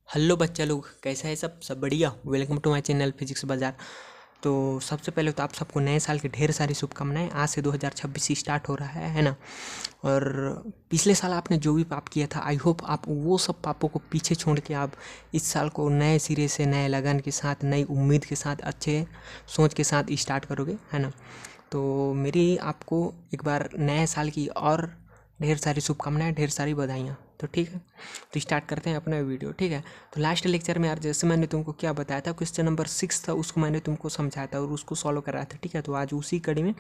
Hello बच्चा लोग, कैसा है? सब बढ़िया। Welcome to my channel physics Bazaar. तो सबसे पहले तो आप सबको नए साल की ढेर सारी शुभकामनाएं। आज से 2026 स्टार्ट हो रहा है ना। और पिछले साल आपने जो भी पाप किया था, आई होप आप वो सब पापों को पीछे छोड़ के आप इस साल को नए सिरे से, नए लगन के साथ, नई उम्मीद के साथ, अच्छे सोच के साथ स्टार्ट करोगे, है ना। तो मेरी आपको एक बार नए साल की और ढेर सारी शुभकामनाएं, ढेर सारी बधाइयाँ। तो ठीक है, तो स्टार्ट करते हैं अपना वीडियो। ठीक है, तो लास्ट लेक्चर में यार जैसे मैंने तुमको क्या बताया था, क्वेश्चन नंबर 6 था, उसको मैंने तुमको समझाया था और उसको सॉल्व कराया था। ठीक है, तो आज उसी कड़ी में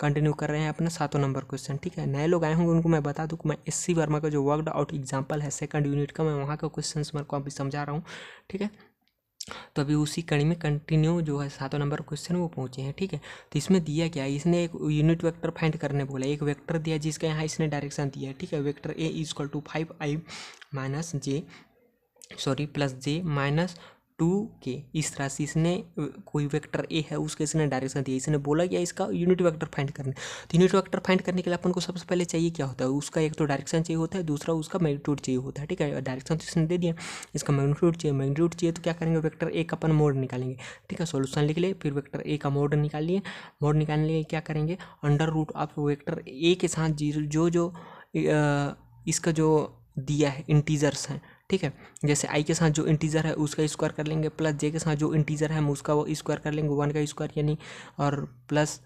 कंटिन्यू कर रहे हैं अपना 7 नंबर क्वेश्चन। ठीक है, नए लोग आए होंगे उनको मैं बता दूँ कि मैं SC वर्मा का जो वर्कड आउट एग्जाम्पल है सेकंड यूनिट का, मैं वहाँ का क्वेश्चन मेरे को अभी समझा रहा हूँ। ठीक है, तो अभी उसी कड़ी में कंटिन्यू जो है 7 नंबर क्वेश्चन वो पहुंचे हैं। ठीक है, तो इसमें दिया क्या है, इसने एक यूनिट वेक्टर फाइंड करने बोला, एक वेक्टर दिया जिसका यहाँ इसने डायरेक्शन दिया है। ठीक है, vector A equal to 5i minus J plus J minus 2k। इस तरह से इसने कोई वेक्टर ए है उसके इसने डायरेक्शन दिया, इसने बोला क्या इसका यूनिट वेक्टर फाइंड करना। तो यूनिट वेक्टर फाइंड करने के लिए अपन को सबसे पहले चाहिए क्या होता है, उसका एक तो डायरेक्शन चाहिए होता है, दूसरा उसका मैग्नीट्यूड चाहिए होता है। ठीक है, डायरेक्शन तो इसने दे दिया, इसका मैग्नीट्यूड चाहिए तो क्या करेंगे, वेक्टर ए का अपन मोड निकालेंगे। ठीक है, सोल्यूशन लिख लिए, फिर वेक्टर ए का मोड निकालिए। मोड निकालने के लिए क्या करेंगे, under root of vector A के साथ जो इसका जो दिया है इंटीजर्स हैं। ठीक है, जैसे आई के साथ जो इंटीजर है उसका स्क्वायर कर लेंगे, प्लस जे के साथ जो इंटीजर है हम उसका वो स्क्वायर कर लेंगे, 1 का स्क्वायर यानी, और प्लस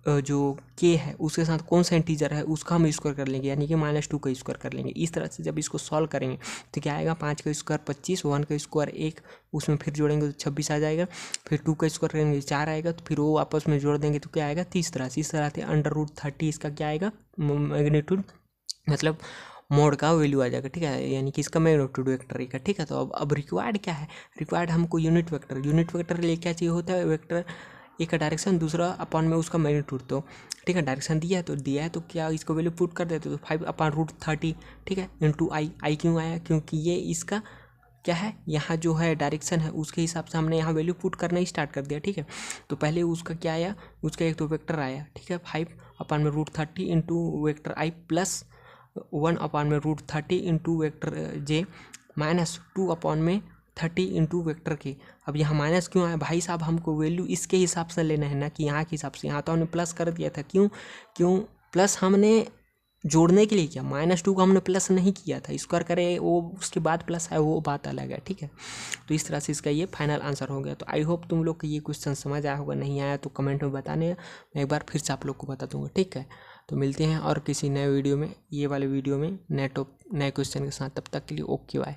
जो के है उसके साथ कौन सा इंटीजर है उसका हम स्क्वायर कर लेंगे, यानी कि -2 का स्क्वायर कर लेंगे। इस तरह से जब इसको सॉल्व करेंगे तो क्या आएगा, 5 का स्क्वायर 25, 1 का स्क्वायर 1, उसमें फिर जोड़ेंगे तो 26 आ जाएगा, फिर 2 का स्क्वायर करेंगे 4 आएगा, तो फिर वो आपस में जोड़ देंगे तो क्या आएगा 30। इस तरह से अंडर रूट 30 इसका क्या आएगा, मैग्नीट्यूड मतलब मोड का वैल्यू आ जाएगा। ठीक है, यानी कि इसका मैग्नीट्यूड वेक्टर ए का। ठीक है, तो अब रिक्वायर्ड क्या है, रिक्वायर्ड हमको यूनिट वेक्टर लिए क्या चाहिए होता है, वेक्टर एक का डायरेक्शन, दूसरा अपॉन में उसका मैग्नीट्यूड। तो ठीक है, डायरेक्शन दिया है तो क्या इसको वैल्यू पुट कर देते तो 5/√30। ठीक है, इंटू आई क्यों आया, क्योंकि ये इसका क्या है, यहाँ जो है डायरेक्शन है उसके हिसाब से हमने यहाँ वैल्यू पुट करना ही स्टार्ट कर दिया। ठीक है, तो पहले उसका क्या आया, उसका एक तो वेक्टर आया। ठीक है, 5/√30 इंटू वेक्टर आई प्लस 1/√30 इंटू वेक्टर जे माइनस 2/30 इंटू वेक्टर के। अब यहाँ माइनस क्यों आया भाई साहब, हमको वैल्यू इसके हिसाब से लेना है ना कि यहाँ के हिसाब से। यहाँ तो हमने प्लस कर दिया था, क्यों प्लस हमने जोड़ने के लिए किया, -2 को हमने प्लस नहीं किया था, स्क्वायर करे वो उसके बाद प्लस है, वो बात अलग है। ठीक है, तो इस तरह से इसका ये फाइनल आंसर हो गया। तो आई होप तुम लोग को ये क्वेश्चन समझ आया होगा, नहीं आया तो कमेंट में बताने, मैं एक बार फिर से आप लोग को बता दूंगा। ठीक है, तो मिलते हैं और किसी नए वीडियो में, ये वाले वीडियो में नए क्वेश्चन के साथ। तब तक के लिए ओके बाय।